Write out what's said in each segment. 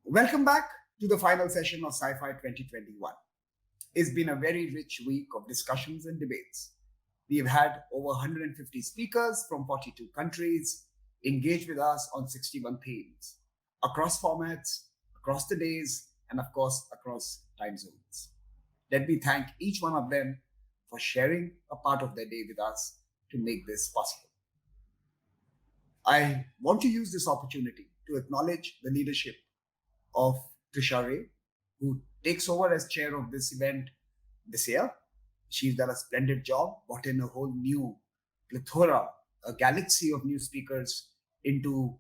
Welcome back to the final session of CyFy 2021. It's been a very rich week of discussions and debates. We've had over 150 speakers from 42 countries engage with us on 61 themes, across formats, across the days, and of course, across time zones. Let me thank each one of them for sharing a part of their day with us to make this possible. I want to use this opportunity to acknowledge the leadership of Trisha Ray, who takes over as chair of this event this year. She's done a splendid job, brought in a whole new plethora, a galaxy of new speakers into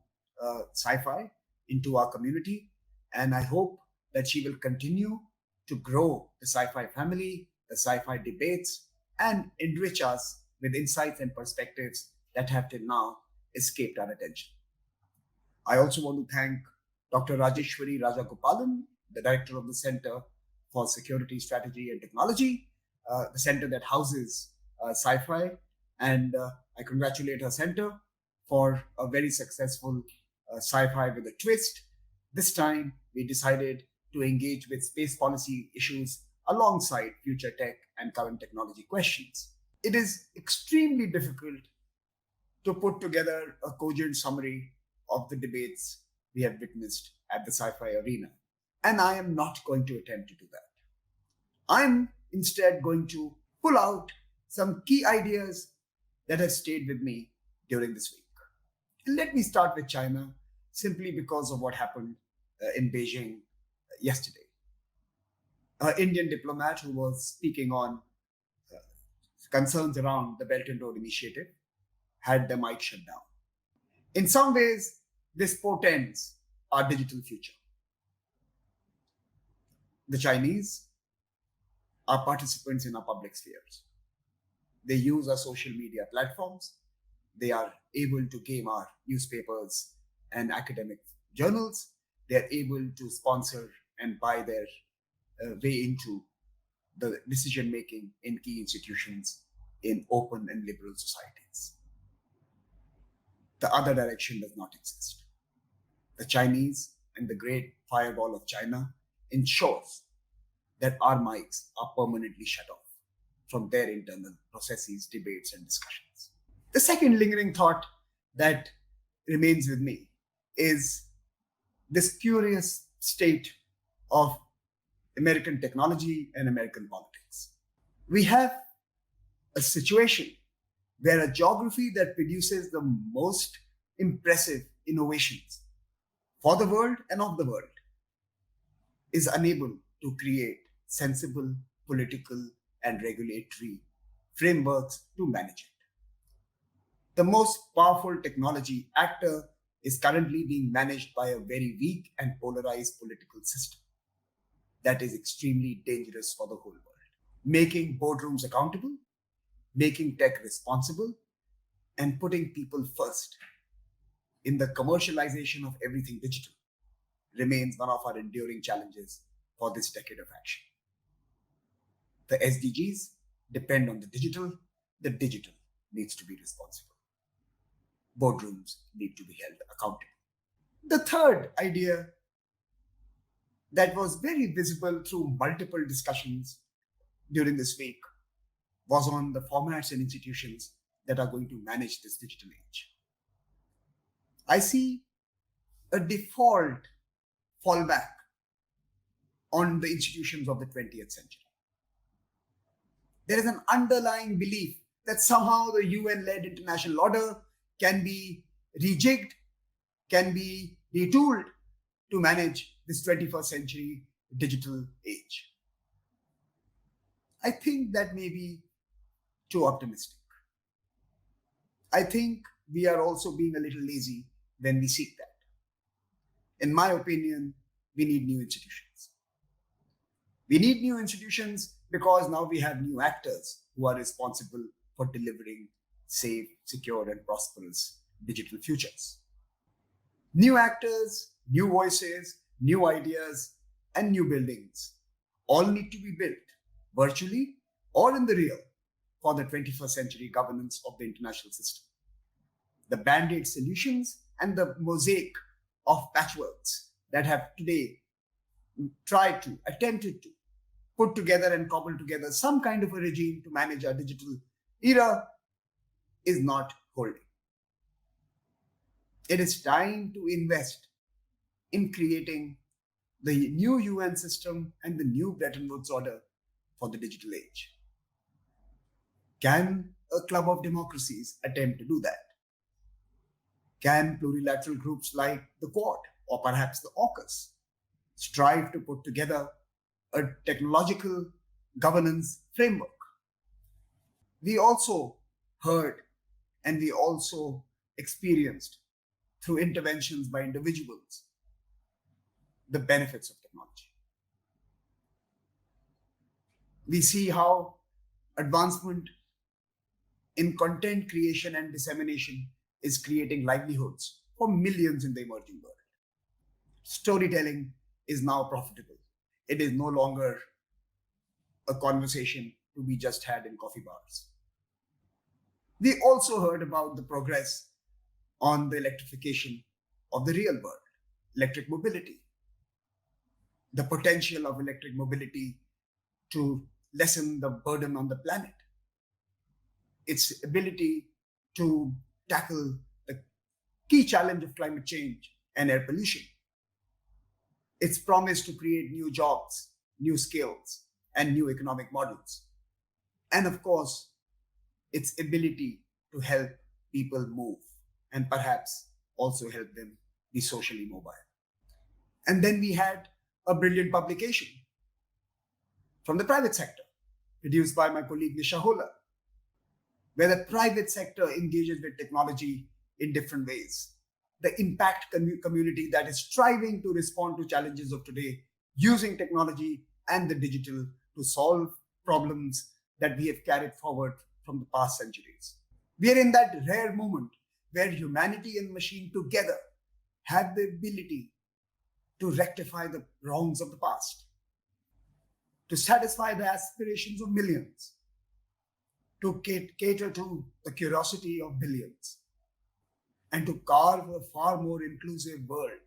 CyFy, into our community. And I hope that she will continue to grow the CyFy family, the CyFy debates, and enrich us with insights and perspectives that have till now escaped our attention. I also want to thank Dr. Rajeshwari Rajagopalan, the director of the Center for Security, Strategy and Technology, the center that houses CyFy. And I congratulate her center for a very successful CyFy with a twist. This time, we decided to engage with space policy issues alongside future tech and current technology questions. It is extremely difficult to put together a cogent summary of the debates we have witnessed at the CyFy arena. And I am not going to attempt to do that. I'm instead going to pull out some key ideas that have stayed with me during this week. And let me start with China, simply because of what happened in Beijing yesterday. An Indian diplomat who was speaking on concerns around the Belt and Road Initiative had their mic shut down. In some ways, this portends our digital future. The Chinese are participants in our public spheres. They use our social media platforms. They are able to game our newspapers and academic journals. They are able to sponsor and buy their way into the decision making in key institutions in open and liberal societies. The other direction does not exist. The Chinese and the Great Firewall of China ensures that our mics are permanently shut off from their internal processes, debates, and discussions. The second lingering thought that remains with me is this curious state of American technology and American politics. We have a situation where a geography that produces the most impressive innovations for the world and of the world is unable to create sensible political and regulatory frameworks to manage it. The most powerful technology actor is currently being managed by a very weak and polarized political system that is extremely dangerous for the whole world, making boardrooms accountable, making tech responsible, and putting people first in the commercialization of everything digital remains one of our enduring challenges for this decade of action. The SDGs depend on the digital needs to be responsible. Boardrooms need to be held accountable. The third idea that was very visible through multiple discussions during this week was on the formats and institutions that are going to manage this digital age. I see a default fallback on the institutions of the 20th century. There is an underlying belief that somehow the UN-led international order can be rejigged, can be retooled to manage this 21st century digital age. I think that may be too optimistic. I think we are also being a little lazy when we seek that. In my opinion, we need new institutions. We need new institutions because now we have new actors who are responsible for delivering safe, secure, and prosperous digital futures. New actors, new voices, new ideas, and new buildings all need to be built virtually or in the real for the 21st century governance of the international system. The band-aid solutions and the mosaic of patchworks that have today tried to, attempted to put together and cobble together some kind of a regime to manage our digital era is not holding. It is time to invest in creating the new UN system and the new Bretton Woods order for the digital age. Can a club of democracies attempt to do that? Can plurilateral groups like the Quad or perhaps the AUKUS strive to put together a technological governance framework? We also heard and we also experienced through interventions by individuals the benefits of technology. We see how advancement in content creation and dissemination is creating livelihoods for millions in the emerging world. Storytelling is now profitable. It is no longer a conversation to be just had in coffee bars. We also heard about the progress on the electrification of the real world, electric mobility, the potential of electric mobility to lessen the burden on the planet, its ability to tackle the key challenge of climate change and air pollution, its promise to create new jobs, new skills, and new economic models, and of course, its ability to help people move and perhaps also help them be socially mobile. And then we had a brilliant publication from the private sector, produced by my colleague Nisha Hola, where the private sector engages with technology in different ways. The impact community that is striving to respond to challenges of today using technology and the digital to solve problems that we have carried forward from the past centuries. We are in that rare moment where humanity and machine together have the ability to rectify the wrongs of the past, to satisfy the aspirations of millions, to cater to the curiosity of billions, and to carve a far more inclusive world.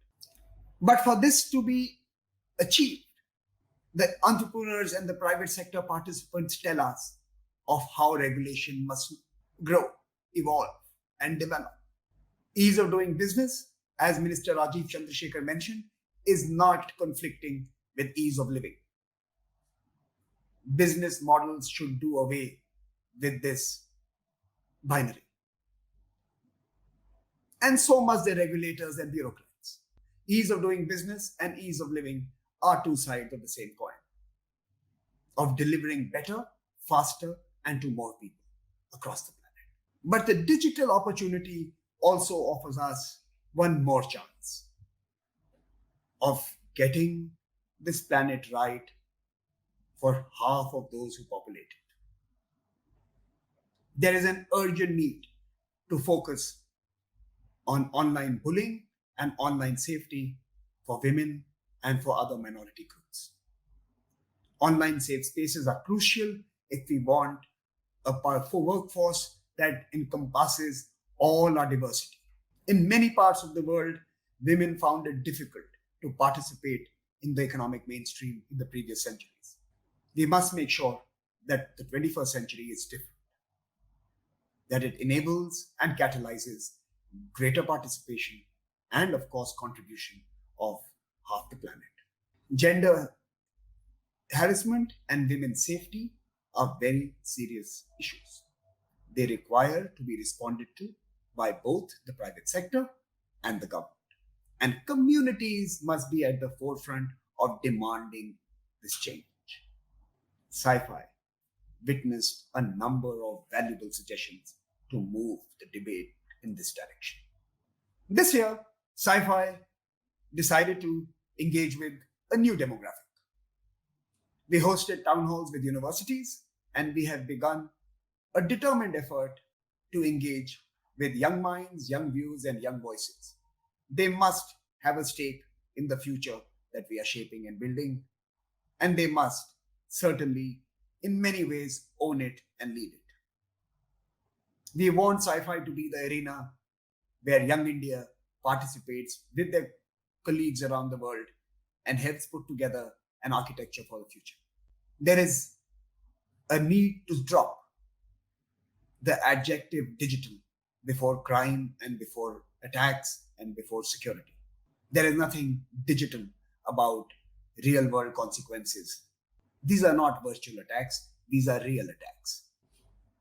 But for this to be achieved, the entrepreneurs and the private sector participants tell us of how regulation must grow, evolve, and develop. Ease of doing business, as Minister Rajiv Chandrasekhar mentioned, is not conflicting with ease of living. Business models should do away with this binary. And so must the regulators and bureaucrats. Ease of doing business and ease of living are two sides of the same coin, of delivering better, faster, and to more people across the planet. But the digital opportunity also offers us one more chance of getting this planet right for half of those who populate it. There is an urgent need to focus on online bullying and online safety for women and for other minority groups. Online safe spaces are crucial if we want a powerful workforce that encompasses all our diversity. In many parts of the world, women found it difficult to participate in the economic mainstream in the previous centuries. We must make sure that the 21st century is different, that it enables and catalyzes greater participation and, of course, contribution of half the planet. Gender harassment and women's safety are very serious issues. They require to be responded to by both the private sector and the government. And communities must be at the forefront of demanding this change. CyFy witnessed a number of valuable suggestions to move the debate in this direction. This year, CyFy decided to engage with a new demographic. We hosted town halls with universities, and we have begun a determined effort to engage with young minds, young views, and young voices. They must have a stake in the future that we are shaping and building, and they must certainly, in many ways, own it and lead it. We want CyFy to be the arena where young India participates with their colleagues around the world and helps put together an architecture for the future. There is a need to drop the adjective digital before crime and before attacks and before security. There is nothing digital about real world consequences. These are not virtual attacks, these are real attacks.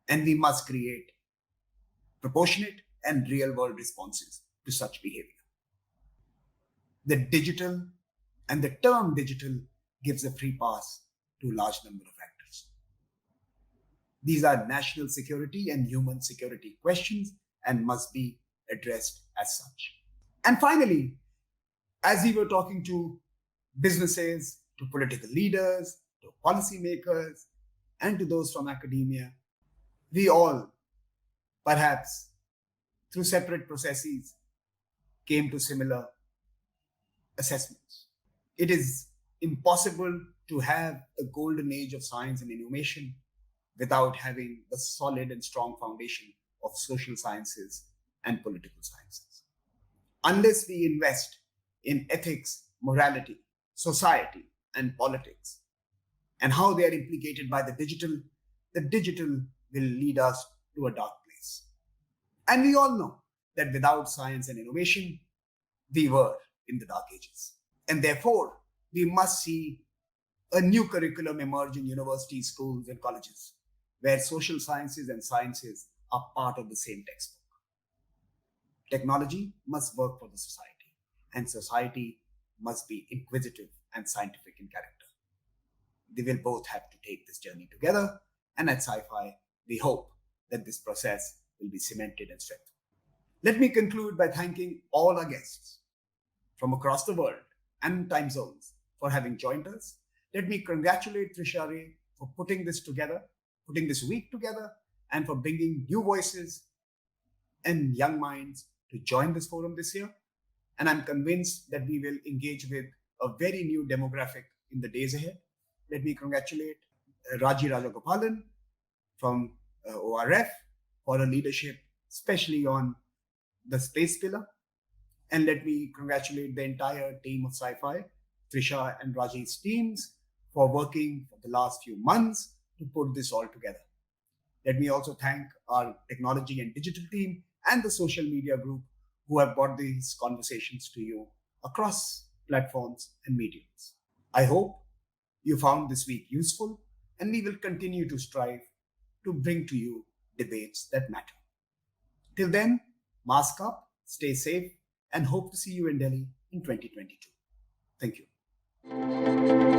And we must create proportionate and real world responses to such behavior. The digital and the term digital gives a free pass to a large number of actors. These are national security and human security questions and must be addressed as such. And finally, as we were talking to businesses, to political leaders, to policymakers, and to those from academia, we all, perhaps through separate processes, came to similar assessments. It is impossible to have a golden age of science and innovation without having the solid and strong foundation of social sciences and political sciences. Unless we invest in ethics, morality, society, and politics, and how they are implicated by the digital will lead us to a dark place. And we all know that without science and innovation, we were in the dark ages. And therefore, we must see a new curriculum emerge in universities, schools, and colleges, where social sciences and sciences are part of the same textbook. Technology must work for the society, and society must be inquisitive and scientific in character. They will both have to take this journey together, and at CyFy, we hope that this process will be cemented and strengthened. Let me conclude by thanking all our guests from across the world and time zones for having joined us. Let me congratulate Trisha Ray for putting this together, putting this week together, and for bringing new voices and young minds to join this forum this year. And I'm convinced that we will engage with a very new demographic in the days ahead. Let me congratulate Raji Rajagopalan from ORF for her leadership, especially on the space pillar. And let me congratulate the entire team of CyFy, Trisha and Raji's teams, for working for the last few months to put this all together. Let me also thank our technology and digital team and the social media group who have brought these conversations to you across platforms and mediums. I hope you found this week useful, and we will continue to strive to bring to you debates that matter. Till then, mask up, stay safe, and hope to see you in Delhi in 2022. Thank you.